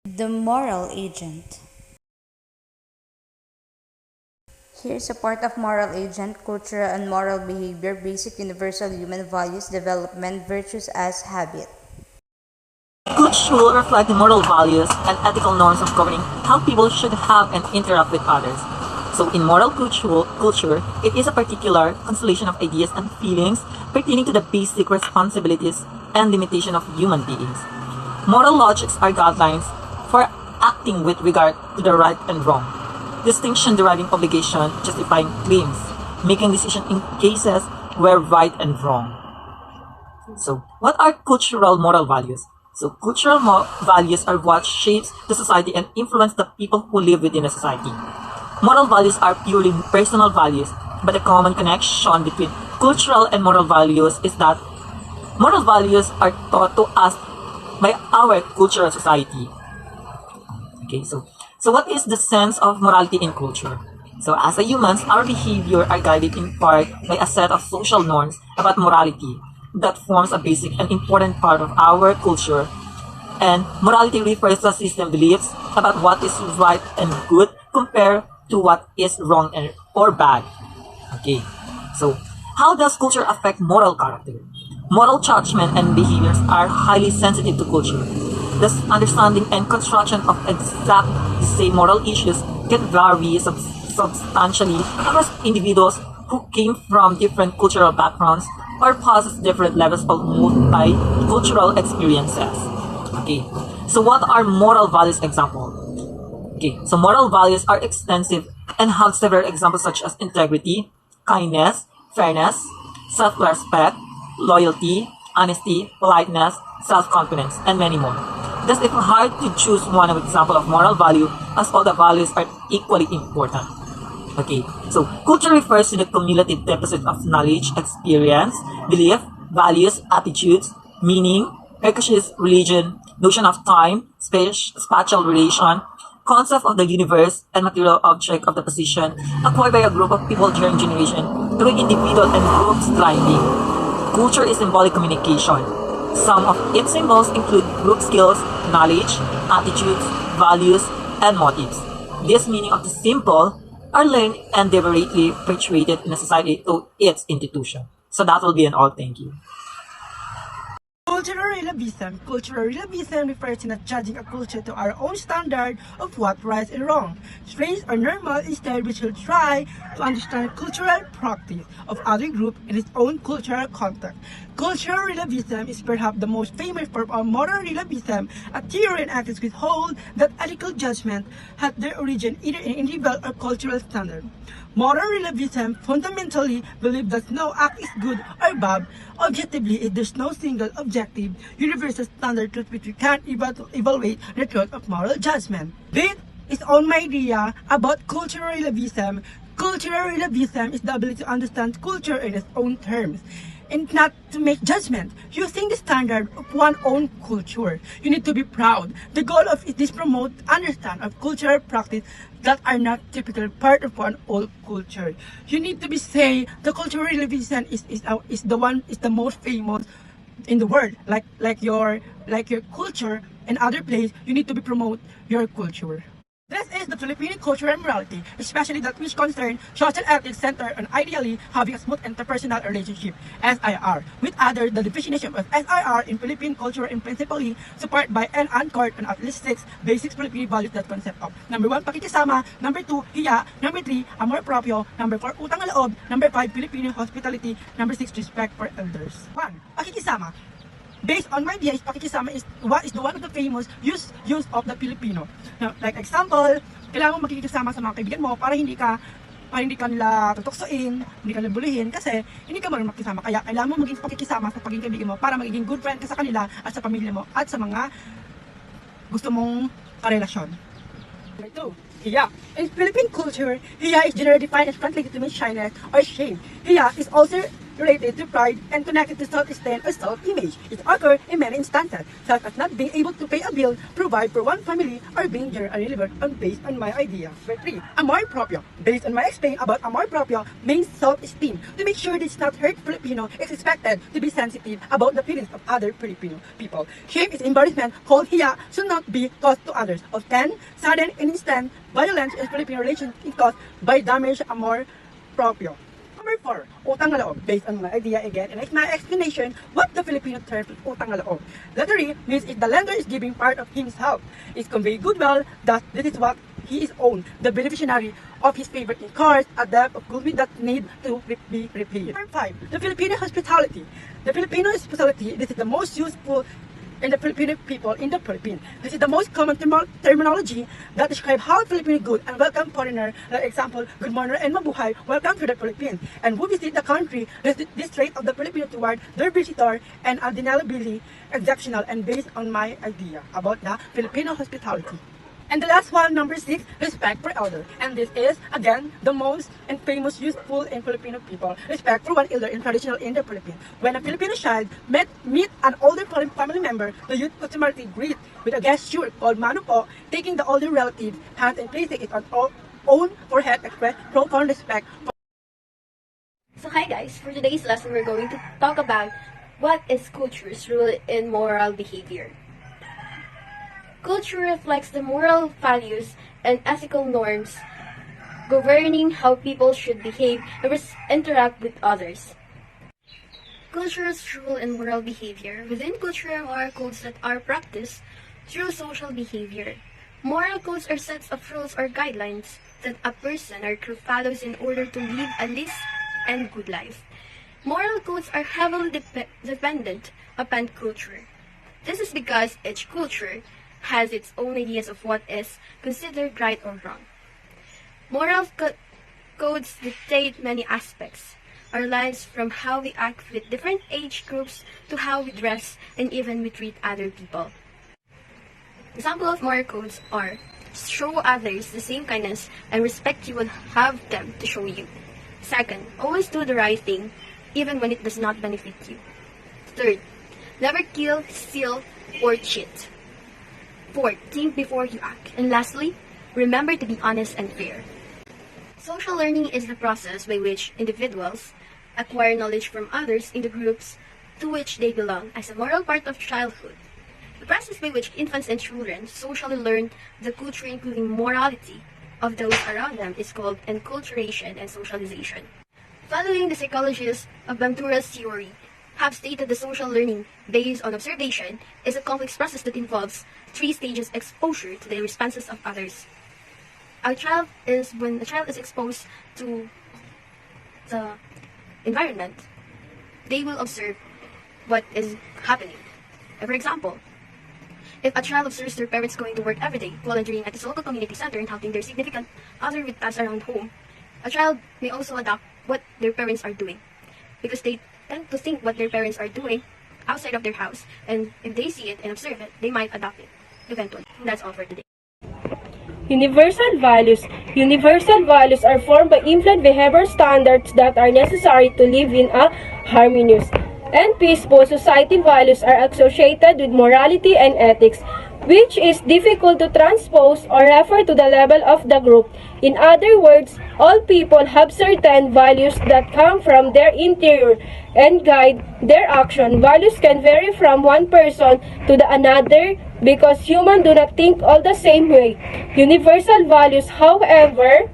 The moral agent. Here's a part of moral agent, cultural and moral behavior, basic universal human values, development, virtues as habit. Good should reflect the moral values and ethical norms of governing how people should have and interact with others. So in moral culture, it is a particular constellation of ideas and feelings pertaining to the basic responsibilities and limitation of human beings. Moral logics are guidelines for acting with regard to the right and wrong. Distinction deriving obligation, justifying claims, making decisions in cases where right and wrong. So, what are cultural moral values? So, cultural values are what shapes the society and influence the people who live within a society. Moral values are purely personal values, but the common connection between cultural and moral values is that moral values are taught to us by our cultural society. Okay, so what is the sense of morality in culture? So as a humans, our behavior are guided in part by a set of social norms about morality that forms a basic and important part of our culture. And morality refers to a system of beliefs about what is right and good compared to what is wrong or bad. Okay, so how does culture affect moral character? Moral judgment and behaviors are highly sensitive to culture. Thus, understanding and construction of exact the same moral issues can vary substantially across individuals who came from different cultural backgrounds or possess different levels of multicultural experiences. Okay, so what are moral values example? Okay, so moral values are extensive and have several examples such as integrity, kindness, fairness, self-respect, loyalty, honesty, politeness, self-confidence, and many more. Thus, it's hard to choose one example of moral value as all the values are equally important. Okay, so culture refers to the cumulative deposit of knowledge, experience, belief, values, attitudes, meaning, precocious religion, notion of time, spatial relation, concept of the universe, and material object of the position acquired by a group of people during generation through individual and group striving. Culture is symbolic communication. Some of its symbols include group skills, knowledge, attitudes, values, and motives. This meaning of the symbol are learned and deliberately perpetuated in a society through its institution. So that will be an all. Thank you. Cultural relativism. Cultural relativism refers to not judging a culture to our own standard of what right and wrong, strange or normal. Instead, we should try to understand cultural practice of other group in its own cultural context. Cultural relativism is perhaps the most famous form of moral relativism, a theory and ethics which hold that ethical judgment had their origin either in individual or cultural standard. Moral relativism fundamentally believes that no act is good or bad objectively if there's no single objective, universal standard truth which we can't evaluate the truth of moral judgment. This is all my idea about cultural relativism. Cultural relativism is the ability to understand culture in its own terms and not to make judgment using the standard of one's own culture. You need to be proud. The goal of it is promote understand of cultural practice that are not typical part of one old culture. You need to be say the cultural relativism is the most famous in the world. Like your culture and other place, you need to be promote your culture. This is the Filipino culture and morality, especially that which concern social ethics centered on ideally having a smooth interpersonal relationship, SIR, with others. The definition of SIR in Philippine culture and principally supported by and anchored on at least 6 basic Filipino values that concept of number 1, pakikisama, number 2, hiya, number 3, amor proprio, number 4, utang na loob, number 5, Filipino hospitality, number 6, respect for elders. 1. Pakikisama. Based on my idea, pakikisama is the one of the famous use of the Filipino. Now, like example, kailangan mo makikisama sa mga kaibigan mo para hindi ka nila tutuksoin, hindi ka nila bulihin kasi hindi ka marunong makisama. Kaya kailangan mo maging pakikisama sa pagiging kaibigan mo para magiging good friend ka sa kanila at sa pamilya mo at sa mga gusto mong karelasyon. Number 2, hiya. In Philippine culture, hiya is generally defined as conflict between shyness or shame. Hiya is also related to pride and connected to self-esteem or self-image. It occurs in many instances, such as not being able to pay a bill, provide for one family, or being generally relevant and based on my idea. Number 3. Amor propio. Based on my explain about amor propio means self-esteem. To make sure this not hurt Filipino, it's expected to be sensitive about the feelings of other Filipino people. Shame is embarrassment called hiya should not be caused to others. Often, sudden and instant violence in Filipino relations is caused by damaged amor propio. Number 4, utang na loob. Based on my idea again, and my explanation, what the Filipino term is utang na loob. Lottery means if the lender is giving part of himself, is convey goodwill, that this is what he is owned, the beneficiary of his favor in cars, a debt of goodwill that need to be repaid. Number 5, the Filipino hospitality. The Filipino hospitality, this is the most useful in the Filipino people in the Philippines. This is the most common terminology that describes how Filipino good and welcome foreigner, like example, good morning and mabuhay, welcome to the Philippines, and who visit the country, this trait of the Filipino toward their visitor and undeniably exceptional and based on my idea about the Filipino hospitality. And the last one, number 6, respect for elder. And this is, again, the most and famous useful in Filipino people. Respect for one elder in traditional in the Philippines. When a Filipino child meet an older family member, the youth customarily greet with a gesture called mano po, taking the older relative's hand and placing it on own forehead, express profound respect. So hi guys, for today's lesson we're going to talk about what is culture's role in moral behavior. Culture reflects the moral values and ethical norms governing how people should behave and interact with others. Culture's role in moral behavior. Within culture are moral codes that are practiced through social behavior. Moral codes are sets of rules or guidelines that a person or group follows in order to live a least and good life. Moral codes are heavily dependent upon culture. This is because each culture has its own ideas of what is considered right or wrong. Moral codes dictate many aspects. Our lives from how we act with different age groups to how we dress and even we treat other people. Examples of moral codes are: show others the same kindness and respect you would have them to show you. Second, always do the right thing even when it does not benefit you. Third, never kill, steal, or cheat. Fourth, think before you act. And lastly, remember to be honest and fair. Social learning is the process by which individuals acquire knowledge from others in the groups to which they belong as a moral part of childhood. The process by which infants and children socially learn the culture including morality of those around them is called enculturation and socialization. Following the psychologists of Ventura's theory, have stated the social learning based on observation is a complex process that involves 3 stages exposure to the responses of others. When a child is exposed to the environment, they will observe what is happening. For example, if a child observes their parents going to work every day, volunteering at its local community center and helping their significant other with tasks around home, a child may also adopt what their parents are doing because they tend to think what their parents are doing outside of their house, and if they see it and observe it, they might adopt it eventually. That's all for today. Universal values. Universal values are formed by infant behavior standards that are necessary to live in a harmonious and peaceful society. Values are associated with morality and ethics, which is difficult to transpose or refer to the level of the group. In other words, all people have certain values that come from their interior and guide their action. Values can vary from one person to the another because humans do not think all the same way. Universal values, however,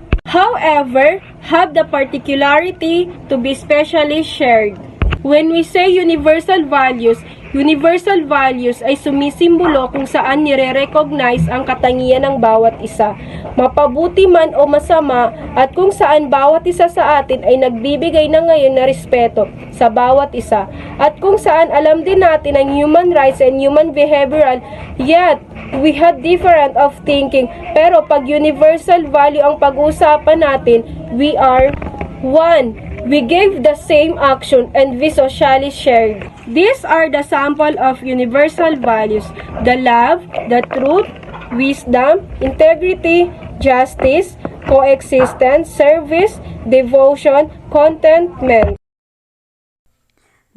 have the particularity to be specially shared. When we say universal values ay sumisimbolo kung saan nire-recognize ang katangian ng bawat isa, mapabuti man o masama, at kung saan bawat isa sa atin ay nagbibigay na ngayon na respeto sa bawat isa, at kung saan alam din natin ang human rights and human behavioral, yet we had different of thinking. Pero pag universal value ang pag-uusapan natin, we are one. We gave the same action and we socially shared. These are the sample of universal values: the love, the truth, wisdom, integrity, justice, coexistence, service, devotion, contentment.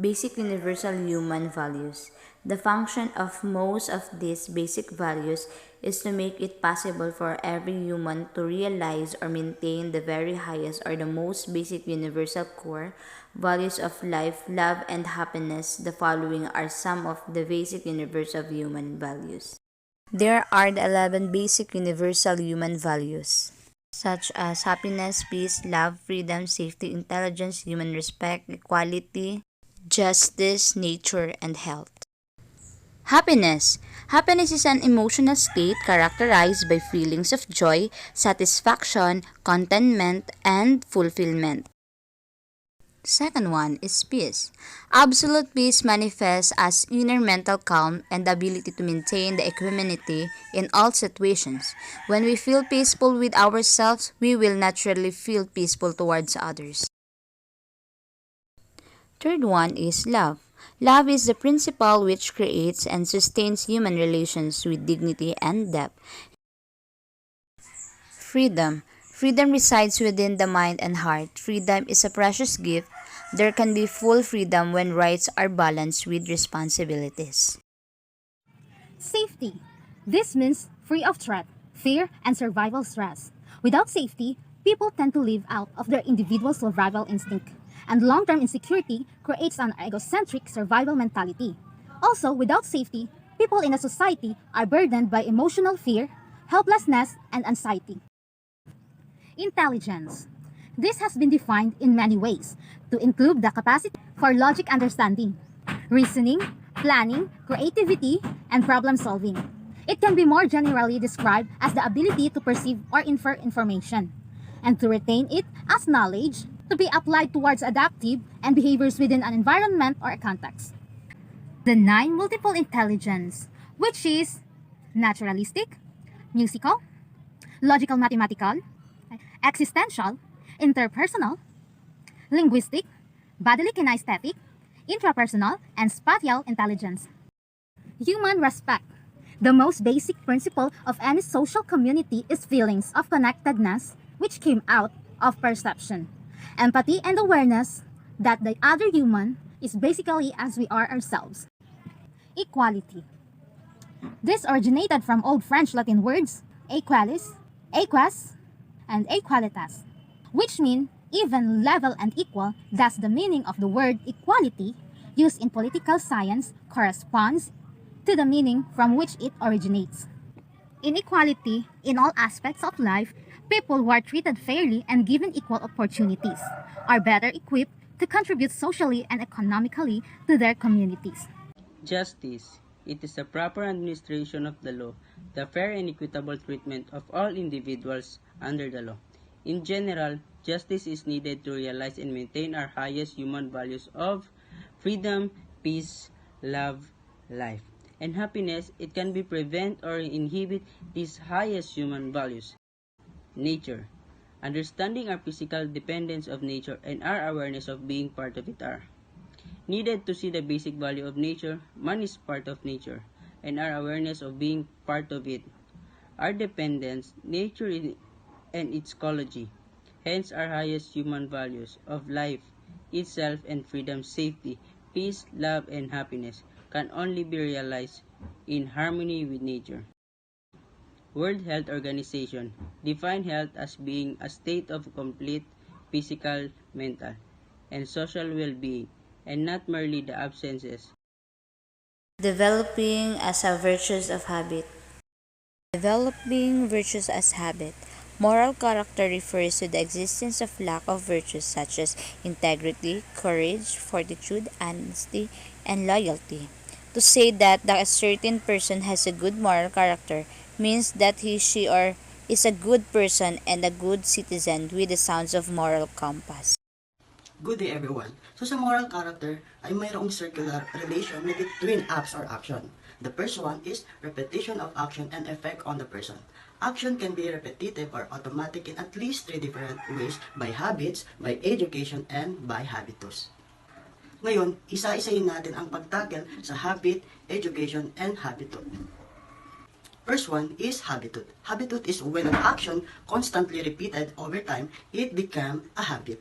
Basic universal human values. The function of most of these basic values is to make it possible for every human to realize or maintain the very highest or the most basic universal core values of life, love, and happiness. The following are some of the basic universal human values. There are the 11 basic universal human values, such as happiness, peace, love, freedom, safety, intelligence, human respect, equality, justice, nature, and health. Happiness. Happiness is an emotional state characterized by feelings of joy, satisfaction, contentment, and fulfillment. Second one is peace. Absolute peace manifests as inner mental calm and the ability to maintain the equanimity in all situations. When we feel peaceful with ourselves, we will naturally feel peaceful towards others. Third one is love. Love is the principle which creates and sustains human relations with dignity and depth. Freedom. Freedom resides within the mind and heart. Freedom is a precious gift. There can be full freedom when rights are balanced with responsibilities. Safety. This means free of threat, fear, and survival stress. Without safety, people tend to live out of their individual survival instinct, and long-term insecurity creates an egocentric survival mentality. Also, without safety, people in a society are burdened by emotional fear, helplessness, and anxiety. Intelligence. This has been defined in many ways to include the capacity for logic understanding, reasoning, planning, creativity, and problem solving. It can be more generally described as the ability to perceive or infer information, and to retain it as knowledge to be applied towards adaptive and behaviors within an environment or a context. The 9 multiple intelligence, which is naturalistic, musical, logical mathematical, existential, interpersonal, linguistic, bodily kinesthetic, intrapersonal, and spatial intelligence. Human respect. The most basic principle of any social community is feelings of connectedness, which came out of perception, empathy, and awareness that the other human is basically as we are ourselves. Equality. This originated from Old French Latin words equalis, equas, and equalitas, which mean even, level, and equal. Thus, the meaning of the word equality used in political science corresponds to the meaning from which it originates. Inequality in all aspects of life, people who are treated fairly and given equal opportunities are better equipped to contribute socially and economically to their communities. Justice. It is the proper administration of the law, the fair and equitable treatment of all individuals under the law. In general, justice is needed to realize and maintain our highest human values of freedom, peace, love, life, and happiness. It can be prevent or inhibit these highest human values. Nature. Understanding our physical dependence of nature and our awareness of being part of it are needed to see the basic value of nature. Man is part of nature, and our awareness of being part of it. Our dependence, nature and its ecology, hence our highest human values of life itself and freedom, safety, peace, love, and happiness can only be realized in harmony with nature. World Health Organization define health as being a state of complete physical, mental, and social well-being, and not merely the absences. Developing as a virtues of habit. Developing virtues as habit. Moral character refers to the existence of lack of virtues such as integrity, courage, fortitude, honesty, and loyalty. To say that a certain person has a good moral character means that he, she, or is a good person and a good citizen with the sounds of moral compass. Good day everyone. So sa moral character ay mayroong circular relation between acts or action. The first one is repetition of action and effect on the person. Action can be repetitive or automatic in at least 3 different ways: by habits, by education, and by habitus. Ngayon, isa-isayin natin ang pagtackle sa habit, education, and habitus. First one is habitus. Habitus is when an action constantly repeated over time, it becomes a habit.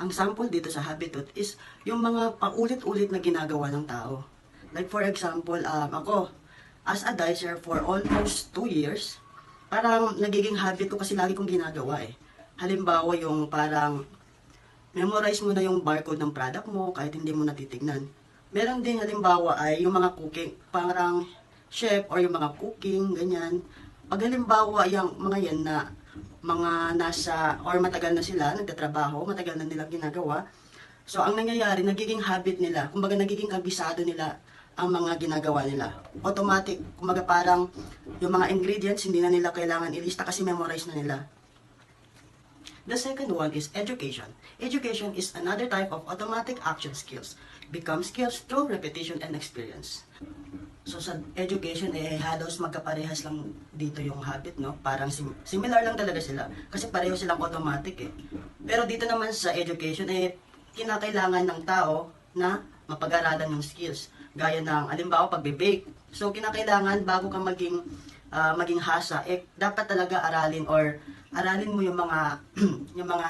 Ang sample dito sa habitude is yung mga paulit-ulit na ginagawa ng tao. Like for example, ako, as a dicer for almost 2 years, parang nagiging habit ko kasi lagi kong ginagawa eh. Halimbawa yung parang memorize mo na yung barcode ng product mo kahit hindi mo natitignan. Meron din halimbawa ay yung mga cooking, parang chef or yung mga cooking, ganyan. Pag halimbawa yung mga yan na mga nasa or matagal na sila nagtatrabaho, matagal na nilang ginagawa. So ang nangyayari, nagiging habit nila, kumbaga nagiging kabisado nila ang mga ginagawa nila. Automatic, kumbaga parang yung mga ingredients hindi na nila kailangan ilista kasi memorize na nila. The second one is education. Education is another type of automatic action skills. Become skills through repetition and experience. So sa education, halos magkaparehas lang dito yung habit, no? Parang similar lang talaga sila. Kasi pareho silang automatic eh. Pero dito naman sa education, kinakailangan ng tao na mapag-aralan yung skills. Gaya ng, alimbawa, pagbe-bake. So kinakailangan bago ka maging hasa, dapat talaga aralin mo yung mga yung mga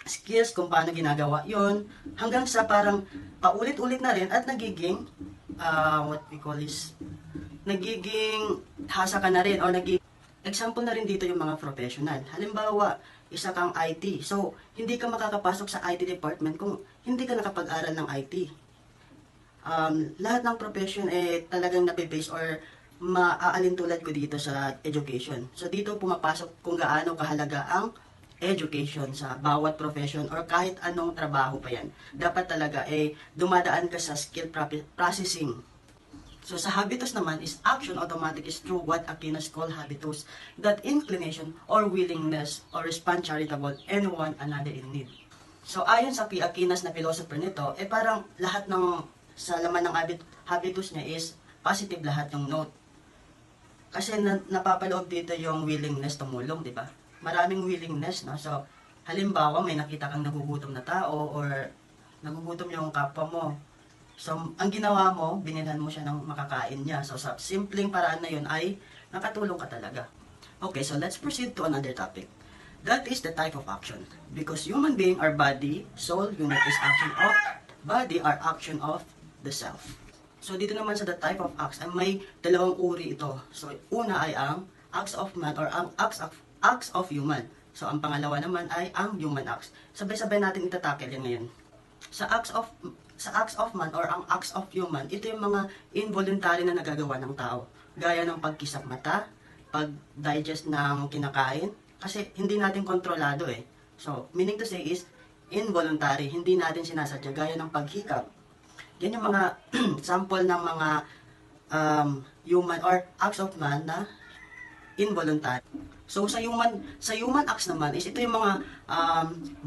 skills kung paano ginagawa yon hanggang sa parang paulit-ulit na rin at nagiging nagiging hasa ka na rin o example na rin dito yung mga professional. Halimbawa, isa kang IT. So, hindi ka makakapasok sa IT department kung hindi ka nakapag-aral ng IT. Lahat ng profession talagang napibase or maaalin tulad ko dito sa education. So, dito pumapasok kung gaano kahalaga ang education sa bawat profession or kahit anong trabaho pa yan. Dapat talaga dumadaan ka sa skill processing. So sa habitus naman is action automatic is through what Aquinas call habitus, that inclination or willingness or respond charitable anyone another in need. So ayon sa Aquinas na philosopher nito, parang lahat ng sa laman ng habitus niya is positive lahat yung note. Kasi napapaloob dito yung willingness tumulong, di ba? Maraming willingness, no? So, halimbawa, may nakita kang nagugutom na tao or nagugutom yung kapwa mo. So, ang ginawa mo, binilhan mo siya ng makakain niya. So, sa simpleng paraan na yun ay nakatulong ka talaga. Okay, so let's proceed to another topic. That is the type of action. Because human being are body, soul, unit is action of body are action of the self. So, dito naman sa the type of acts, ay may dalawang uri ito. So, una ay ang acts of man or ang acts of human. So, ang pangalawa naman ay ang human acts. Sabay-sabay natin itatakil yan ngayon. Sa acts of man or ang acts of human, ito yung mga involuntary na nagagawa ng tao. Gaya ng pagkisap mata, pag-digest ng kinakain, kasi hindi natin kontrolado eh. So, meaning to say is, involuntary, hindi natin sinasadya, gaya ng paghikap. Yan yung mga sample ng mga human or acts of man na involuntary. So sa human acts naman is ito yung mga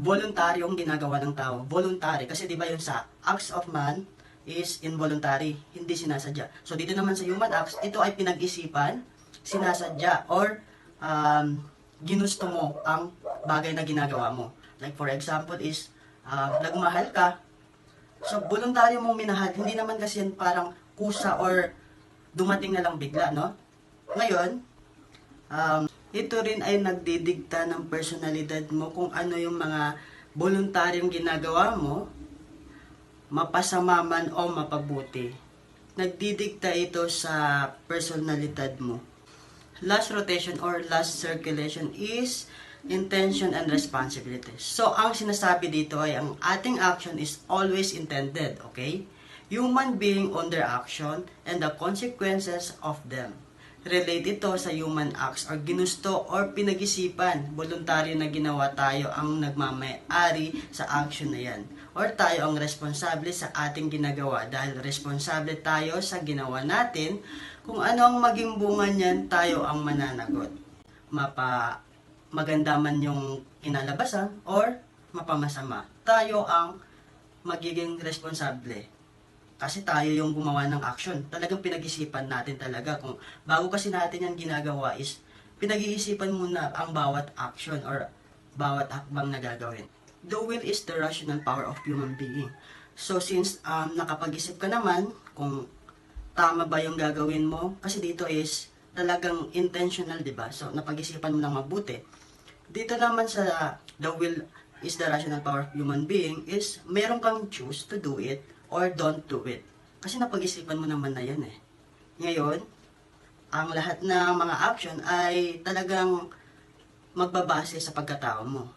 voluntaryong ginagawa ng tao. Voluntary kasi 'di ba yung sa acts of man is involuntary, hindi sinasadya. So dito naman sa human acts, ito ay pinag-isipan, sinasadya or ginusto mo ang bagay na ginagawa mo. Like for example is nagmahal ka. So voluntaryo mong minahal, hindi naman kasi yan parang kusa or dumating na lang bigla, no? Ngayon, ito rin ay nagdidikta ng personalidad mo kung ano yung mga voluntaryong ginagawa mo, mapasama man o mapabuti. Nagdidikta ito sa personalidad mo. Last rotation or last circulation is intention and responsibility. So, ang sinasabi dito ay ang ating action is always intended, okay? Human being on their action and the consequences of them. Relate ito sa human acts or ginusto or pinag-isipan, voluntaryo na ginawa, tayo ang nagmamay-ari sa action na yan. Or tayo ang responsable sa ating ginagawa dahil responsable tayo sa ginawa natin. Kung ano ang maging bunga niyan, tayo ang mananagot. Maganda man yung kinalabasan or mapamasama. Tayo ang magiging responsable. Kasi tayo yung gumawa ng action. Talagang pinag-isipan natin talaga. Kung bago kasi natin yung ginagawa is, pinag-iisipan muna ang bawat action or bawat hakbang na gagawin. The will is the rational power of human being. So since nakapag-isip ka naman kung tama ba yung gagawin mo, kasi dito is talagang intentional, di ba? So napag-isipan mo ng mabuti. Dito naman sa the will is the rational power of human being is meron kang choose to do it or don't do it. Kasi napag-isipan mo naman na yan eh. Ngayon, ang lahat ng mga action ay talagang magbabase sa pagkatao mo.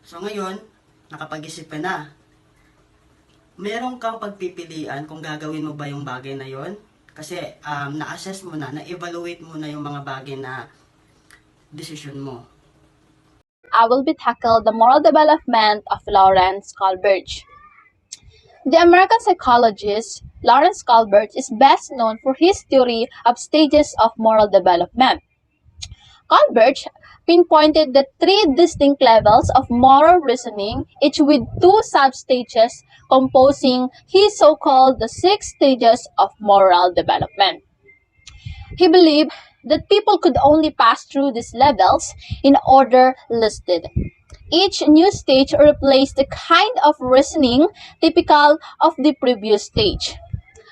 So ngayon, nakapag-isip ka na. Meron kang pagpipilian kung gagawin mo ba yung bagay na yon. Kasi na-assess mo na, na-evaluate mo na yung mga bagay na decision mo. I will be tackle the moral development of Lawrence Kohlberg. The American psychologist Lawrence Kohlberg is best known for his theory of stages of moral development. Kohlberg pinpointed the three distinct levels of moral reasoning, each with two substages composing his so-called the 6 stages of moral development. He believed that people could only pass through these levels in order listed. Each new stage replaced the kind of reasoning typical of the previous stage.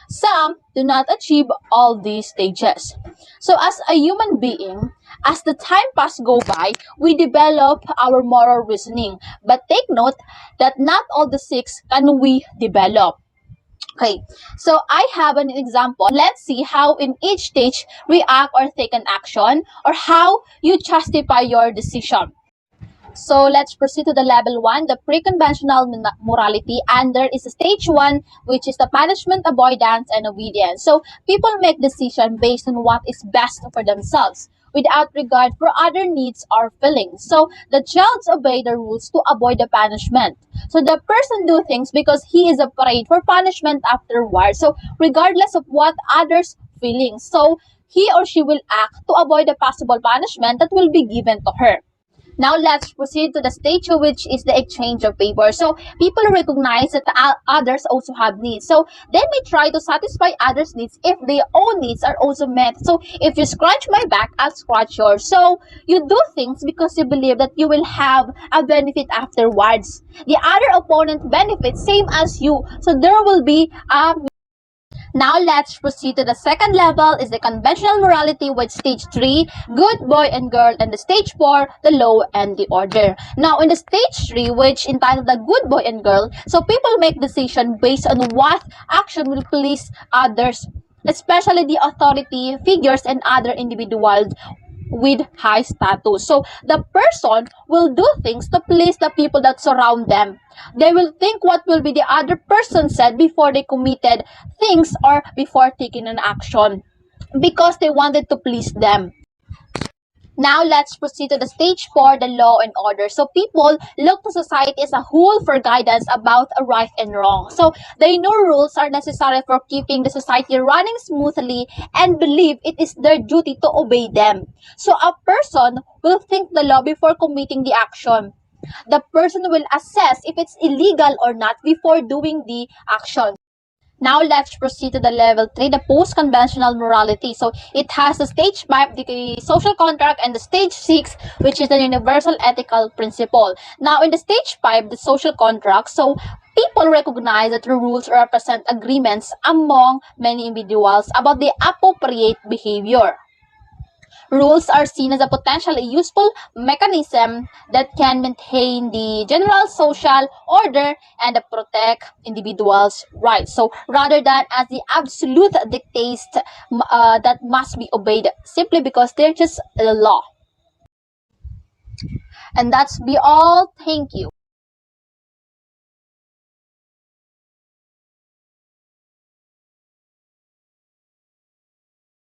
Some do not achieve all these stages. So as a human being, as the time go by, we develop our moral reasoning. But take note that not all the 6 can we develop. Okay, so I have an example. Let's see how in each stage react or take an action, or how you justify your decision. So let's proceed to the level 1, the pre-conventional morality, and there is a stage 1, which is the punishment, avoidance, and obedience. So people make decisions based on what is best for themselves, without regard for other needs or feelings. So the child obey the rules to avoid the punishment. So the person do things because he is afraid for punishment afterwards. So regardless of what others feelings, so he or she will act to avoid the possible punishment that will be given to her. Now let's proceed to the stage 2, which is the exchange of favors. So people recognize that others also have needs. So they may try to satisfy others' needs if their own needs are also met. So if you scratch my back, I'll scratch yours. So you do things because you believe that you will have a benefit afterwards. The other opponent benefits same as you. So there will be a Now let's proceed to the second level, is the conventional morality with stage 3, good boy and girl, and the stage 4, the law and the order. Now in the stage 3, which entitled the good boy and girl, so people make decision based on what action will please others, especially the authority figures and other individuals with high status. So the person will do things to please the people that surround them. They will think what will be the other person said before they committed things or before taking an action, because they wanted to please them. Now let's proceed to the stage 4, the law and order. So people look to society as a whole for guidance about a right and wrong. So they know rules are necessary for keeping the society running smoothly and believe it is their duty to obey them. So a person will think the law before committing the action. The person will assess if it's illegal or not before doing the action. Now let's proceed to the level 3, the post-conventional morality. So it has the stage 5, the social contract, and the stage 6, which is the universal ethical principle. Now in the stage 5, the social contract, so people recognize that the rules represent agreements among many individuals about the appropriate behavior. Rules are seen as a potentially useful mechanism that can maintain the general social order and protect individuals' rights. So rather than as the absolute dictates that must be obeyed simply because they're just the law. And that's be all. Thank you.